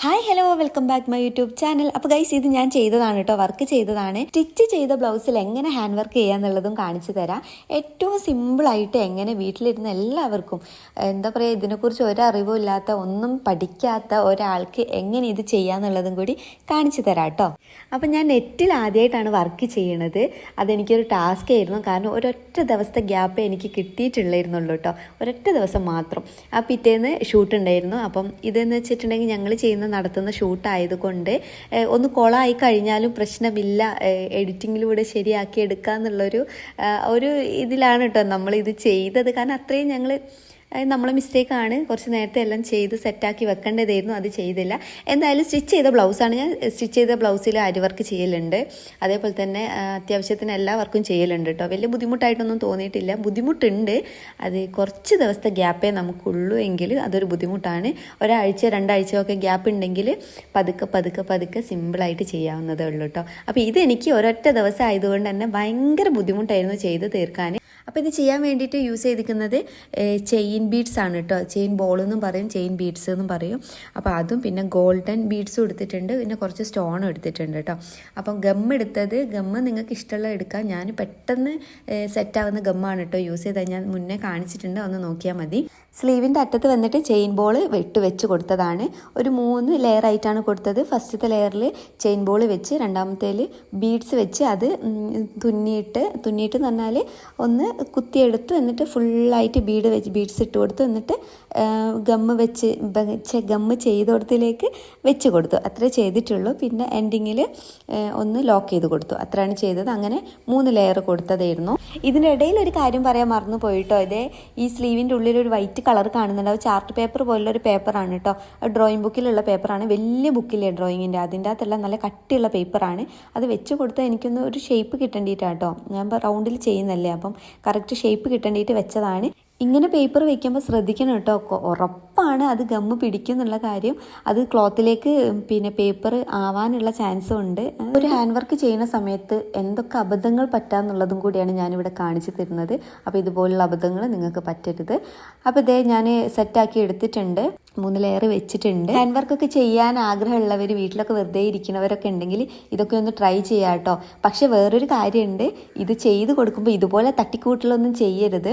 Hi hello welcome back my YouTube channel. അപ്പോൾ guys ഇത് ഞാൻ ചെയ്തതാണ് കേട്ടോ, വർക്ക് ചെയ്തതാണ്. സ്റ്റിച്ച് ചെയ്ത ബ്ലൗസിൽ എങ്ങനെ ഹാൻഡ് വർക്ക് ചെയ്യാന്നുള്ളതും കാണിച്ചു തരാം. ഏറ്റവും സിമ്പിളായിട്ട് എങ്ങനെ വീട്ടിലിരുന്ന എല്ലാവർക്കും എന്താ പറയുക, ഇതിനെക്കുറിച്ച് ഒരറിവും ഇല്ലാത്ത ഒന്നും പഠിക്കാത്ത ഒരാൾക്ക് എങ്ങനെ ഇത് ചെയ്യാന്നുള്ളതും കൂടി കാണിച്ചു തരാം കേട്ടോ. അപ്പം ഞാൻ നെറ്റിൽ ആദ്യമായിട്ടാണ് വർക്ക് ചെയ്യണത്. അതെനിക്കൊരു ടാസ്ക് ആയിരുന്നു, കാരണം ഒരൊറ്റ ദിവസത്തെ ഗ്യാപ്പേ എനിക്ക് കിട്ടിയിട്ടുണ്ടായിരുന്നുള്ളൂ കേട്ടോ, ഒരൊറ്റ ദിവസം മാത്രം. ആ പിറ്റേന്ന് ഷൂട്ട് ഉണ്ടായിരുന്നു. അപ്പം ഇതെന്ന് വെച്ചിട്ടുണ്ടെങ്കിൽ ഞങ്ങൾ നടത്തുന്ന ഷൂട്ടായതുകൊണ്ട് ഒന്ന് കൊളായി കഴിഞ്ഞാലും പ്രശ്നമില്ല, എഡിറ്റിങ്ങിലൂടെ ശരിയാക്കി എടുക്കാന്നുള്ളൊരു ഇതിലാണ് കേട്ടോ നമ്മളിത് ചെയ്തത്. കാരണം അത്രയും നമ്മളെ മിസ്റ്റേക്കാണ്, കുറച്ച് നേരത്തെ എല്ലാം ചെയ്ത് സെറ്റാക്കി വെക്കേണ്ടതായിരുന്നു, അത് ചെയ്തില്ല. എന്തായാലും സ്റ്റിച്ച് ചെയ്ത ബ്ലൗസാണ്. ഞാൻ സ്റ്റിച്ച് ചെയ്ത ബ്ലൗസിൽ അരി വർക്ക് ചെയ്യലുണ്ട്, അതേപോലെ തന്നെ അത്യാവശ്യത്തിന് എല്ലാ വർക്കും ചെയ്യലുണ്ട് കേട്ടോ. വലിയ ബുദ്ധിമുട്ടായിട്ടൊന്നും തോന്നിയിട്ടില്ല. ബുദ്ധിമുട്ടുണ്ട്, അത് കുറച്ച് ദിവസത്തെ ഗ്യാപ്പേ നമുക്കുള്ളൂ എങ്കിൽ അതൊരു ബുദ്ധിമുട്ടാണ്. ഒരാഴ്ച രണ്ടാഴ്ചയൊക്കെ ഗ്യാപ്പ് ഉണ്ടെങ്കിൽ പതുക്കെ സിമ്പിളായിട്ട് ചെയ്യാവുന്നതേ ഉള്ളൂ കേട്ടോ. അപ്പോൾ ഇതെനിക്ക് ഒരൊറ്റ ദിവസം ആയതുകൊണ്ട് തന്നെ ഭയങ്കര ബുദ്ധിമുട്ടായിരുന്നു ചെയ്ത് തീർക്കാൻ. അപ്പോൾ ഇത് ചെയ്യാൻ വേണ്ടിയിട്ട് യൂസ് ചെയ്തിരിക്കുന്നത് ചെയിൻ ബീഡ്സ് ആണ് കേട്ടോ. ചെയിൻ ബോൾ എന്നും പറയും, ചെയിൻ ബീഡ്സ് എന്നും പറയും. അപ്പോൾ അതും പിന്നെ ഗോൾഡൻ ബീഡ്സും എടുത്തിട്ടുണ്ട്, പിന്നെ കുറച്ച് സ്റ്റോണും എടുത്തിട്ടുണ്ട് കേട്ടോ. അപ്പം ഗമ്മ് നിങ്ങൾക്ക് ഇഷ്ടമുള്ള എടുക്കാം. ഞാൻ പെട്ടെന്ന് സെറ്റാവുന്ന ഗമ്മാണ് കേട്ടോ യൂസ് ചെയ്തത്. ഞാൻ മുന്നേ കാണിച്ചിട്ടുണ്ട്, ഒന്ന് നോക്കിയാൽ മതി. സ്ലീവിൻ്റെ അറ്റത്ത് വന്നിട്ട് ചെയിൻ ബോൾ വെച്ച് കൊടുത്തതാണ്. ഒരു 3 ലെയറായിട്ടാണ് കൊടുത്തത്. ഫസ്റ്റത്തെ ലെയറിൽ ചെയിൻ ബോൾ വെച്ച്, രണ്ടാമത്തേൽ ബീഡ്സ് വെച്ച്, അത് തുന്നിയിട്ട് എന്ന് പറഞ്ഞാൽ ഒന്ന് കുത്തിയെടുത്തു, എന്നിട്ട് ഫുള്ളായിട്ട് ബീഡ്സ് ഇട്ട് കൊടുത്തു, എന്നിട്ട് ഗമ്മ് ചെയ്തോടത്തിലേക്ക് വെച്ച് കൊടുത്തു. അത്രേ ചെയ്തിട്ടുള്ളൂ. പിന്നെ എൻഡിങ്ങിൽ ഒന്ന് ലോക്ക് ചെയ്ത് കൊടുത്തു, അത്രയാണ് ചെയ്തത്. അങ്ങനെ 3 ലെയർ കൊടുത്തതായിരുന്നു. ഇതിൻ്റെ ഇടയിൽ ഒരു കാര്യം പറയാൻ മറന്നു പോയിട്ടോ. ഈ സ്ലീവിൻ്റെ ഉള്ളിൽ ഒരു വൈറ്റ് കളർ കാണുന്നുണ്ട്. അത് ചാർട്ട് പേപ്പർ പോലുള്ളൊരു പേപ്പറാണ് കേട്ടോ. ഡ്രോയിങ് ബുക്കിലുള്ള പേപ്പറാണ്, വലിയ ബുക്കില്ലേ ഡ്രോയിങ്ങിൻ്റെ, അതിൻ്റെ അകത്തെല്ലാം നല്ല കട്ടിയുള്ള പേപ്പറാണ്. അത് വെച്ച് കൊടുത്താൽ എനിക്കൊന്ന് ഒരു ഷേപ്പ് കിട്ടേണ്ടിയിട്ടാണ് കേട്ടോ. ഞാൻ റൗണ്ടിൽ ചെയ്യുന്നല്ലേ, അപ്പം കറക്റ്റ് ഷേപ്പ് കിട്ടേണ്ടിയിട്ട് വെച്ചതാണ്. ഇങ്ങനെ പേപ്പർ വയ്ക്കുമ്പോൾ ശ്രദ്ധിക്കണം കേട്ടോ, ഉറപ്പാണ് അത് ഗമ്മ് പിടിക്കും എന്നുള്ള കാര്യം. അത് ക്ലോത്തിലേക്ക് പിന്നെ പേപ്പർ ആവാനുള്ള ചാൻസും ഉണ്ട്. ഒരു ഹാൻഡ് വർക്ക് ചെയ്യുന്ന സമയത്ത് എന്തൊക്കെ അബദ്ധങ്ങൾ പറ്റാമെന്നുള്ളതും കൂടിയാണ് ഞാനിവിടെ കാണിച്ചു തരുന്നത്. അപ്പോൾ ഇതുപോലുള്ള അബദ്ധങ്ങൾ നിങ്ങൾക്ക് പറ്റരുത്. അപ്പോൾ ഞാൻ സെറ്റാക്കി എടുത്തിട്ടുണ്ട്, 3 ലെയർ വെച്ചിട്ടുണ്ട്. ഹാൻഡ് വർക്കൊക്കെ ചെയ്യാൻ ആഗ്രഹമുള്ളവർ, വീട്ടിലൊക്കെ വെറുതെ ഇരിക്കുന്നവരൊക്കെ ഉണ്ടെങ്കിൽ ഇതൊക്കെ ഒന്ന് ട്രൈ ചെയ്യാം കേട്ടോ. പക്ഷെ വേറൊരു കാര്യമുണ്ട്, ഇത് ചെയ്ത് കൊടുക്കുമ്പോൾ ഇതുപോലെ തട്ടിക്കൂട്ടിലൊന്നും ചെയ്യരുത്.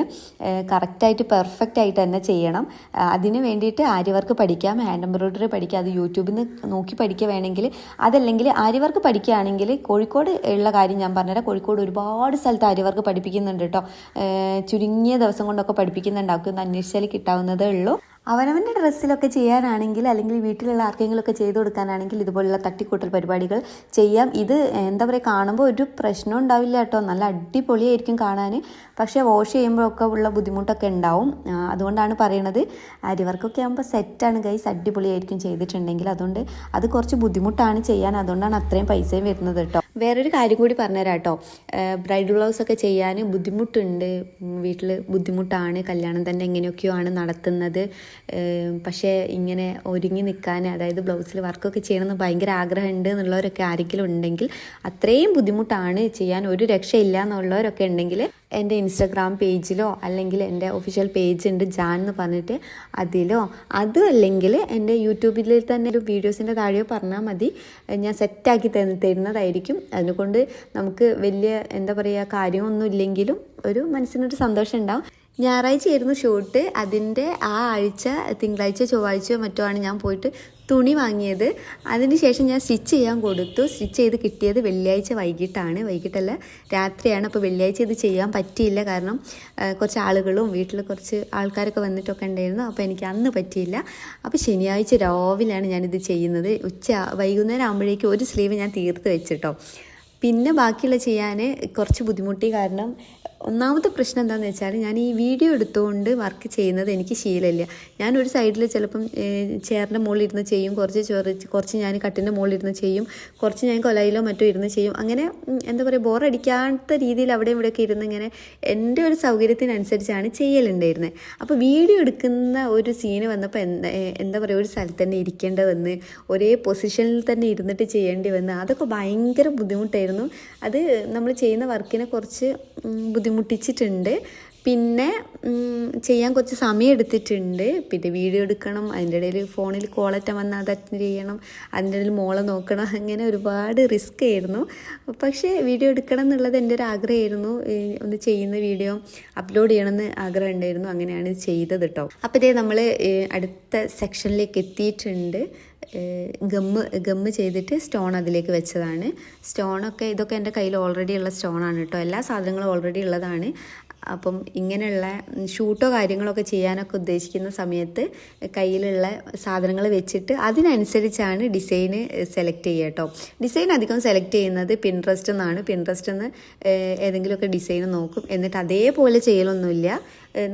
കറക്റ്റായിട്ട് പെർഫെക്റ്റ് ആയിട്ട് തന്നെ ചെയ്യണം. അതിന് വേണ്ടിയിട്ട് ആരി വർക്ക് പഠിക്കാം, ഹാൻഡ് എംബ്രോയ്ഡറി പഠിക്കാം. അത് യൂട്യൂബിൽ നിന്ന് നോക്കി പഠിക്കുക വേണമെങ്കിൽ. അതല്ലെങ്കിൽ ആരി വർക്ക് പഠിക്കുകയാണെങ്കിൽ കോഴിക്കോട് ഉള്ള കാര്യം ഞാൻ പറഞ്ഞുതരാം. കോഴിക്കോട് ഒരുപാട് സ്ഥലത്ത് ആരി വർക്ക് പഠിപ്പിക്കുന്നുണ്ട് കേട്ടോ. ചുരുങ്ങിയ ദിവസം കൊണ്ടൊക്കെ പഠിപ്പിക്കുന്നുണ്ടാവും, ഒന്ന് അന്വേഷിച്ചാൽ കിട്ടാവുന്നതേ ഉള്ളൂ. അവനവൻ്റെ ഡ്രസ്സിലൊക്കെ ചെയ്യാനാണെങ്കിൽ, അല്ലെങ്കിൽ വീട്ടിലുള്ള ആർക്കെങ്കിലുമൊക്കെ ചെയ്ത് കൊടുക്കാനാണെങ്കിൽ ഇതുപോലുള്ള തട്ടിക്കൂട്ടൽ പരിപാടികൾ ചെയ്യാം. ഇത് എന്താ പറയുക, കാണുമ്പോൾ ഒരു പ്രശ്നം ഉണ്ടാവില്ല കേട്ടോ, നല്ല അടിപൊളിയായിരിക്കും കാണാൻ. പക്ഷേ വാഷ് ചെയ്യുമ്പോഴൊക്കെ ഉള്ള ബുദ്ധിമുട്ടൊക്കെ ഉണ്ടാവും. അതുകൊണ്ടാണ് പറയണത്. അരി വർക്കൊക്കെ ആകുമ്പോൾ സെറ്റാണ് ഗൈസ്, അടിപൊളിയായിരിക്കും ചെയ്തിട്ടുണ്ടെങ്കിൽ. അതുകൊണ്ട് അത് കുറച്ച് ബുദ്ധിമുട്ടാണ് ചെയ്യാൻ, അതുകൊണ്ടാണ് അത്രയും പൈസയും വരുന്നത് കേട്ടോ. വേറൊരു കാര്യം കൂടി പറഞ്ഞുതരാം കേട്ടോ. ബ്രൈഡൽ ബ്ലൗസൊക്കെ ചെയ്യാൻ ബുദ്ധിമുട്ടുണ്ട്, വീട്ടിൽ ബുദ്ധിമുട്ടാണ്. കല്യാണം തന്നെ എങ്ങനെയൊക്കെയോ ആണ് നടത്തുന്നത്. പക്ഷേ ഇങ്ങനെ ഒരുങ്ങി നിൽക്കാൻ, അതായത് ബ്ലൗസിൽ വർക്കൊക്കെ ചെയ്യണമെന്ന് ഭയങ്കര ആഗ്രഹമുണ്ട് എന്നുള്ളവരൊക്കെ ആരെങ്കിലും ഉണ്ടെങ്കിൽ, അത്രയും ബുദ്ധിമുട്ടാണ് ചെയ്യാൻ, ഒരു രക്ഷയില്ല എന്നുള്ളവരൊക്കെ ഉണ്ടെങ്കിൽ എൻ്റെ ഇൻസ്റ്റാഗ്രാം പേജിലോ അല്ലെങ്കിൽ എൻ്റെ ഒഫീഷ്യൽ പേജ് ഉണ്ട് ജാൻ എന്ന് പറഞ്ഞിട്ട്, അതിലോ അതും അല്ലെങ്കിൽ എൻ്റെ യൂട്യൂബിൽ തന്നെ ഒരു വീഡിയോസിൻ്റെ താഴെയോ പറഞ്ഞാൽ മതി, ഞാൻ സെറ്റാക്കി തരുന്നതായിരിക്കും. അതിനെക്കൊണ്ട് നമുക്ക് വലിയ എന്താ പറയുക, കാര്യമൊന്നും ഇല്ലെങ്കിലും ഒരു മനസ്സിനൊരു സന്തോഷം ഉണ്ടാവും. ഞായറാഴ്ചയായിരുന്നു ഷൂട്ട്. അതിൻ്റെ ആ ആഴ്ച തിങ്കളാഴ്ച ചൊവ്വാഴ്ചയോ മറ്റോ ആണ് ഞാൻ പോയിട്ട് തുണി വാങ്ങിയത്. അതിന് ശേഷം ഞാൻ സ്റ്റിച്ച് ചെയ്യാൻ കൊടുത്തു. സ്റ്റിച്ച് ചെയ്ത് കിട്ടിയത് വെള്ളിയാഴ്ച വൈകിട്ടല്ല രാത്രിയാണ്. അപ്പോൾ വെള്ളിയാഴ്ച ഇത് ചെയ്യാൻ പറ്റിയില്ല, കാരണം കുറച്ച് ആളുകളും വീട്ടിൽ കുറച്ച് ആൾക്കാരൊക്കെ വന്നിട്ടൊക്കെ ഉണ്ടായിരുന്നു. അപ്പോൾ എനിക്ക് അന്ന് പറ്റിയില്ല. അപ്പോൾ ശനിയാഴ്ച രാവിലെയാണ് ഞാനിത് ചെയ്യുന്നത്. വൈകുന്നേരം ആകുമ്പോഴേക്കും ഒരു സ്ലീവ് ഞാൻ തീർത്ത് വെച്ചിട്ടോ. പിന്നെ ബാക്കിയുള്ള ചെയ്യാൻ കുറച്ച് ബുദ്ധിമുട്ടി. കാരണം ഒന്നാമത്തെ പ്രശ്നം എന്താണെന്ന് വെച്ചാൽ, ഞാൻ ഈ വീഡിയോ എടുത്തുകൊണ്ട് വർക്ക് ചെയ്യുന്നത് എനിക്ക് ശീലമില്ല. ഞാൻ ഒരു സൈഡിൽ ചിലപ്പം ചെയറിൻ്റെ മുകളിൽ ഇരുന്ന് ചെയ്യും, കുറച്ച് ഞാൻ കട്ടിൻ്റെ മുകളിൽ ഇരുന്ന് ചെയ്യും, കുറച്ച് ഞാൻ കൊലയിലോ മറ്റോ ഇരുന്ന് ചെയ്യും. അങ്ങനെ എന്താ പറയുക, ബോറടിക്കാത്ത രീതിയിൽ അവിടെ ഇവിടെയൊക്കെ ഇരുന്ന് ഇങ്ങനെ എൻ്റെ ഒരു സൗകര്യത്തിനനുസരിച്ചാണ് ചെയ്യലുണ്ടായിരുന്നത്. അപ്പോൾ വീഡിയോ എടുക്കുന്ന ഒരു സീന് വന്നപ്പോൾ എന്താ പറയുക, ഒരു സ്ഥലത്ത് തന്നെ ഇരിക്കേണ്ടി വന്ന്, ഒരേ പൊസിഷനിൽ തന്നെ ഇരുന്നിട്ട് ചെയ്യേണ്ടി വന്ന്, അതൊക്കെ ഭയങ്കര ബുദ്ധിമുട്ടായിരുന്നു. അത് നമ്മൾ ചെയ്യുന്ന വർക്കിനെ കുറച്ച് ബുദ്ധിമുട്ടിച്ചിട്ടുണ്ട്. പിന്നെ ചെയ്യാൻ കുറച്ച് സമയം എടുത്തിട്ടുണ്ട്. പിന്നെ വീഡിയോ എടുക്കണം, അതിൻ്റെ ഇടയിൽ ഫോണിൽ കോളറ്റം വന്നാൽ അത് അറ്റൻഡ് ചെയ്യണം, അതിൻ്റെ ഇടയിൽ മോളെ നോക്കണം, അങ്ങനെ ഒരുപാട് റിസ്ക് ആയിരുന്നു. പക്ഷേ വീഡിയോ എടുക്കണം എന്നുള്ളത് എൻ്റെ ഒരു ആഗ്രഹമായിരുന്നു. ഒന്ന് ചെയ്യുന്ന വീഡിയോ അപ്ലോഡ് ചെയ്യണമെന്ന് ആഗ്രഹം ഉണ്ടായിരുന്നു. അങ്ങനെയാണ് ചെയ്തത് കേട്ടോ. അപ്പോൾ ഇതേ നമ്മൾ അടുത്ത സെക്ഷനിലേക്ക് എത്തിയിട്ടുണ്ട്. ഗമ്മ് ചെയ്തിട്ട് സ്റ്റോൺ അതിലേക്ക് വെച്ചതാണ്. സ്റ്റോണൊക്കെ ഇതൊക്കെ എൻ്റെ കയ്യിൽ ഓൾറെഡി ഉള്ള സ്റ്റോണാണ് കേട്ടോ. എല്ലാ സാധനങ്ങളും ഓൾറെഡി ഉള്ളതാണ്. അപ്പം ഇങ്ങനെയുള്ള ഷൂട്ടോ കാര്യങ്ങളൊക്കെ ചെയ്യാനൊക്കെ ഉദ്ദേശിക്കുന്ന സമയത്ത് കയ്യിലുള്ള സാധനങ്ങൾ വെച്ചിട്ട് അതിനനുസരിച്ചാണ് ഡിസൈന് സെലക്ട് ചെയ്യുക കേട്ടോ. ഡിസൈൻ അധികം സെലക്ട് ചെയ്യുന്നത് പിൻട്രസ്റ്റ് നിന്നാണ്. പിൻട്രസ്റ്റ് നിന്ന് ഏതെങ്കിലുമൊക്കെ ഡിസൈൻ നോക്കും, എന്നിട്ട് അതേപോലെ ചെയ്യലൊന്നുമില്ല.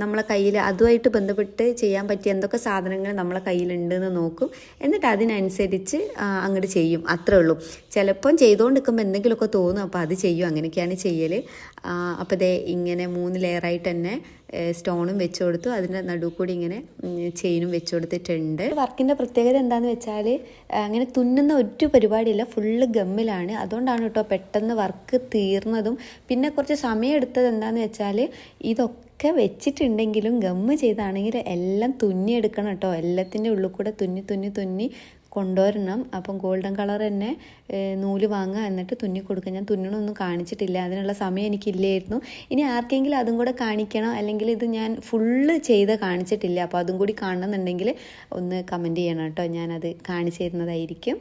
നമ്മളെ കയ്യിൽ അതുമായിട്ട് ബന്ധപ്പെട്ട് ചെയ്യാൻ പറ്റിയ എന്തൊക്കെ സാധനങ്ങൾ നമ്മളെ കയ്യിലുണ്ടെന്ന് നോക്കും, എന്നിട്ട് അതിനനുസരിച്ച് അങ്ങോട്ട് ചെയ്യും, അത്രേ ഉള്ളൂ. ചിലപ്പം ചെയ്തുകൊണ്ട് നിൽക്കുമ്പോൾ എന്തെങ്കിലുമൊക്കെ തോന്നും, അപ്പോൾ അത് ചെയ്യും. അങ്ങനെയൊക്കെയാണ് ചെയ്യൽ. അപ്പോൾ ദേ ഇങ്ങനെ 3 ലെയറായിട്ട് തന്നെ സ്റ്റോണും വെച്ച് കൊടുത്തു. അതിൻ്റെ നടുവ് കൂടി ഇങ്ങനെ ചെയിനും വെച്ച് കൊടുത്തിട്ടുണ്ട്. വർക്കിൻ്റെ പ്രത്യേകത എന്താണെന്ന് വെച്ചാൽ അങ്ങനെ തുന്നുന്ന ഒരു പരിപാടിയില്ല, ഫുള്ള് ഗമ്മിലാണ്. അതുകൊണ്ടാണ് കേട്ടോ പെട്ടെന്ന് വർക്ക് തീർന്നതും. പിന്നെ കുറച്ച് സമയം എടുത്തത് എന്താണെന്ന് വെച്ചാൽ ഇതൊക്കെ വെച്ചിട്ടുണ്ടെങ്കിലും ഗമ്മ് ചെയ്താണെങ്കിൽ എല്ലാം തുന്നിയെടുക്കണം കേട്ടോ. എല്ലാത്തിൻ്റെ ഉള്ളിൽ കൂടെ തുന്നി കൊണ്ടുവരണം. അപ്പം ഗോൾഡൻ കളർ തന്നെ നൂല് വാങ്ങുക, എന്നിട്ട് തുന്നി കൊടുക്കുക. ഞാൻ തുന്നണമൊന്നും കാണിച്ചിട്ടില്ല, അതിനുള്ള സമയം എനിക്കില്ലായിരുന്നു. ഇനി ആർക്കെങ്കിലും അതും കൂടെ കാണിക്കണം, അല്ലെങ്കിൽ ഇത് ഞാൻ ഫുള്ള് ചെയ്ത് കാണിച്ചിട്ടില്ല, അപ്പോൾ അതും കൂടി കാണണമെന്നുണ്ടെങ്കിൽ ഒന്ന് കമൻറ്റ് ചെയ്യണം കേട്ടോ. ഞാനത് കാണിച്ചു തരുന്നതായിരിക്കും.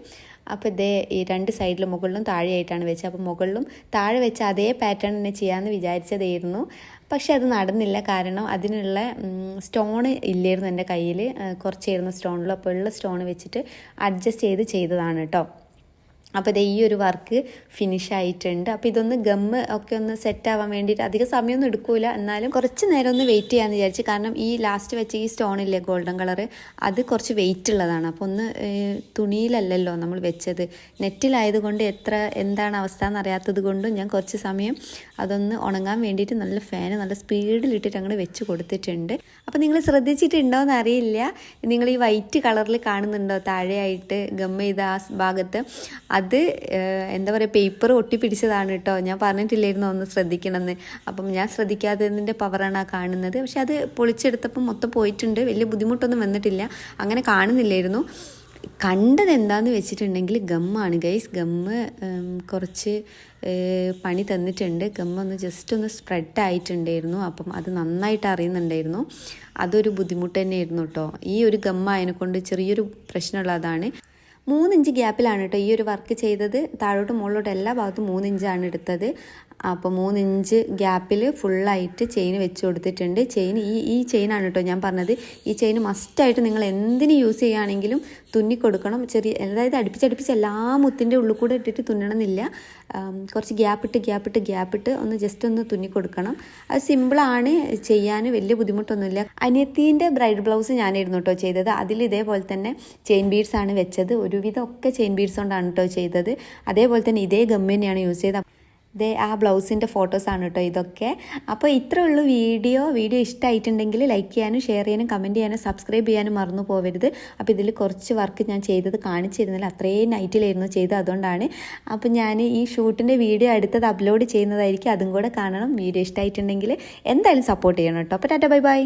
അപ്പോൾ ഇതേ ഈ 2 സൈഡിലും മുകളിലും താഴെയായിട്ടാണ് വെച്ചത്. അപ്പോൾ മുകളിലും താഴെ വെച്ച അതേ പാറ്റേൺ തന്നെ ചെയ്യാമെന്ന് വിചാരിച്ചതായിരുന്നു. പക്ഷെ അത് നടന്നില്ല, കാരണം അതിനുള്ള സ്റ്റോൺ ഇല്ലായിരുന്നു എൻ്റെ കയ്യിൽ. കുറച്ചായിരുന്നു സ്റ്റോണിൽ. അപ്പോൾ ഉള്ള സ്റ്റോൺ വെച്ചിട്ട് അഡ്ജസ്റ്റ് ചെയ്തതാണ് കേട്ടോ. അപ്പോൾ ഇത് ഈ ഒരു വർക്ക് ഫിനിഷ് ആയിട്ടുണ്ട്. അപ്പോൾ ഇതൊന്ന് ഗമ്മ് ഒക്കെ ഒന്ന് സെറ്റ് ആവാൻ വേണ്ടിയിട്ട് അധികം സമയമൊന്നും എടുക്കില്ല, എന്നാലും കുറച്ച് നേരം ഒന്ന് വെയിറ്റ് ചെയ്യാമെന്ന് വിചാരിച്ചു. കാരണം ഈ ലാസ്റ്റ് വെച്ച ഈ സ്റ്റോണില്ലേ ഗോൾഡൻ കളറ്, അത് കുറച്ച് വെയിറ്റ് ഉള്ളതാണ്. അപ്പോൾ ഒന്ന് തുണിയിലല്ലല്ലോ നമ്മൾ വെച്ചത്, നെറ്റിലായതുകൊണ്ട് എന്താണ് അവസ്ഥ എന്നറിയാത്തത് കൊണ്ടും ഞാൻ കുറച്ച് സമയം അതൊന്ന് ഉണങ്ങാൻ വേണ്ടിയിട്ട് നല്ല ഫാന് നല്ല സ്പീഡിലിട്ടിട്ട് അങ്ങോട്ട് വെച്ച് കൊടുത്തിട്ടുണ്ട്. അപ്പോൾ നിങ്ങൾ ശ്രദ്ധിച്ചിട്ടുണ്ടോ എന്ന് അറിയില്ല, നിങ്ങൾ ഈ വൈറ്റ് കളറിൽ കാണുന്നുണ്ടോ താഴെയായിട്ട് ഗമ്മ് ചെയ്ത ആ ഭാഗത്ത്? അത് എന്താ പറയുക, പേപ്പർ ഒട്ടിപ്പിടിച്ചതാണ് കേട്ടോ. ഞാൻ പറഞ്ഞിട്ടില്ലായിരുന്നു ഒന്ന് ശ്രദ്ധിക്കണമെന്ന്. അപ്പം ഞാൻ ശ്രദ്ധിക്കാത്തതിൻ്റെ പവറാണ് ആ കാണുന്നത്. പക്ഷെ അത് പൊളിച്ചെടുത്തപ്പം മൊത്തം പോയിട്ടുണ്ട്, വലിയ ബുദ്ധിമുട്ടൊന്നും വന്നിട്ടില്ല, അങ്ങനെ കാണുന്നില്ലായിരുന്നു. കണ്ടത് എന്താണെന്ന് വെച്ചിട്ടുണ്ടെങ്കിൽ ഗമ്മാണ് ഗൈസ്. ഗമ്മ് കുറച്ച് പണി തന്നിട്ടുണ്ട്. ഗമ്മൊന്ന് ജസ്റ്റ് ഒന്ന് സ്പ്രെഡ് ആയിട്ടുണ്ടായിരുന്നു, അപ്പം അത് നന്നായിട്ട് അറിയുന്നുണ്ടായിരുന്നു. അതൊരു ബുദ്ധിമുട്ട് തന്നെയായിരുന്നു കേട്ടോ. ഈ ഒരു ഗമ്മ അതിനെക്കൊണ്ട് ചെറിയൊരു പ്രശ്നമുള്ളതാണ്. 3 ഇഞ്ച് ഗ്യാപ്പിലാണ് കേട്ടോ ഈ ഒരു വർക്ക് ചെയ്തത്. താഴോട്ട് മുകളിലോട്ട് എല്ലാ ഭാഗത്തും 3 ഇഞ്ചാണ് എടുത്തത്. അപ്പോൾ 3 ഇഞ്ച് ഗ്യാപ്പിൽ ഫുള്ളായിട്ട് ചെയിൻ വെച്ച് കൊടുത്തിട്ടുണ്ട്. ഈ ചെയിനാണ് കേട്ടോ ഞാൻ പറഞ്ഞത്. ഈ ചെയിൻ മസ്റ്റായിട്ട് നിങ്ങൾ എന്തിന് യൂസ് ചെയ്യുകയാണെങ്കിലും തുന്നിക്കൊടുക്കണം. അതായത് അടുപ്പിച്ചടുപ്പിച്ച് എല്ലാ മുത്തിൻ്റെ ഉള്ളിൽ കൂടെ ഇട്ടിട്ട് തുന്നണമെന്നില്ല. കുറച്ച് ഗ്യാപ്പിട്ട് ഒന്ന് ജസ്റ്റ് ഒന്ന് തുന്നിക്കൊടുക്കണം. അത് സിമ്പിളാണ് ചെയ്യാൻ, വലിയ ബുദ്ധിമുട്ടൊന്നുമില്ല. അനിയത്തീൻ്റെ ബ്രൈഡ് ബ്ലൗസ് ഞാനായിരുന്നു കേട്ടോ ചെയ്തത്. അതിൽ ഇതേപോലെ തന്നെ ചെയിൻ ബീഡ്സ് ആണ് വെച്ചത്. ഒരുവിധം ഒക്കെ ചെയിൻ ബീഡ്സ് കൊണ്ടാണ് കേട്ടോ ചെയ്തത്. അതേപോലെ തന്നെ ഇതേ ഗമ്മ് തന്നെയാണ് യൂസ് ചെയ്തത്. ആ ബ്ലൗസിൻ്റെ ഫോട്ടോസാണ് കേട്ടോ ഇതൊക്കെ. അപ്പോൾ ഇത്രേ ഉള്ളൂ വീഡിയോ ഇഷ്ടമായിട്ടുണ്ടെങ്കിൽ ലൈക്ക് ചെയ്യാനും ഷെയർ ചെയ്യാനും കമൻറ്റ് ചെയ്യാനും സബ്സ്ക്രൈബ് ചെയ്യാനും മറന്നു പോകരുത്. അപ്പോൾ ഇതിൽ കുറച്ച് വർക്ക് ഞാൻ ചെയ്തത് കാണിച്ചിരുന്നില്ല, അത്രയും നൈറ്റിലായിരുന്നു ചെയ്തത്, അതുകൊണ്ടാണ്. അപ്പോൾ ഞാൻ ഈ ഷൂട്ടിൻ്റെ വീഡിയോ അടുത്തത് അപ്ലോഡ് ചെയ്യുന്നതായിരിക്കും, അതും കൂടെ കാണണം. വീഡിയോ ഇഷ്ടമായിട്ടുണ്ടെങ്കിൽ എന്തായാലും സപ്പോർട്ട് ചെയ്യണം കേട്ടോ. അപ്പോൾ ടാറ്റ ബൈ ബൈ.